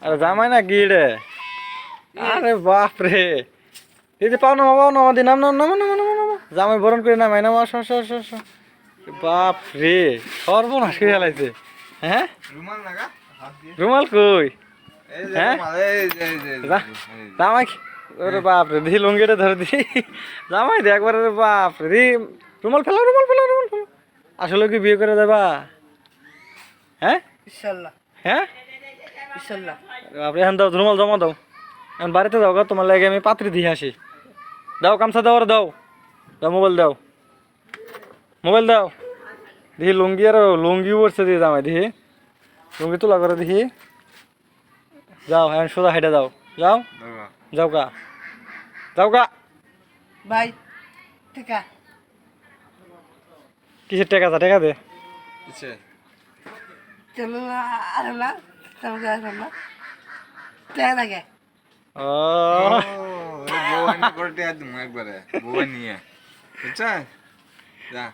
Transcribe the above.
আরে জামাই না কি রে? আরে বাপ রে, এই যে পাও না দি নাম নাম নাম নাম নাম নাম জামাই বরণ করে নামাই নাম আসো আসো আসো আসো। বাপ রে, সর্বনাশ করে ফেলাইছে। হ্যাঁ রুমাল লাগা হাত দিয়ে রুমাল কই? এই যে হ্যাঁ রুমাল এই জামাই ওরে বাপ রে, দি লুঙ্গিটা ধরে দি জামাই দে একবার। রে বাপ রে, দি রুমাল ফেলো রুমাল ফেলো রুমাল ফেলো। আসলে কি বিয়ে করে দেবা? হ্যাঁ ইনশাল্লাহ হ্যাঁ ইনশাল্লাহ। আপনি এখন দাও, রুমাল জমা দাও। এখন বাড়িতে যাও গা, তোমার লাগে আমি পাত্রী দিয়ে আসি। দাও গামছা দাও, আর দাও দাও, মোবাইল দাও, মোবাইল দাও। দেখি লুঙ্গি, আর লুঙ্গি পড়ছে দিয়ে জামাই, দেখি লুঙ্গি তোলা করে দেখি। যাও এখন সোজা হেঁটে যাও, যাও যাও গা, যাও গা। ভাই টিকা কিসের টাকা যা, টাকা দে। কিছে চলো না আর না তোমাকে আর না টাকা লাগে। ও ও বউ এনে করে টিয়া দিমু একবারে বউ নিয়ে বুঝছ যা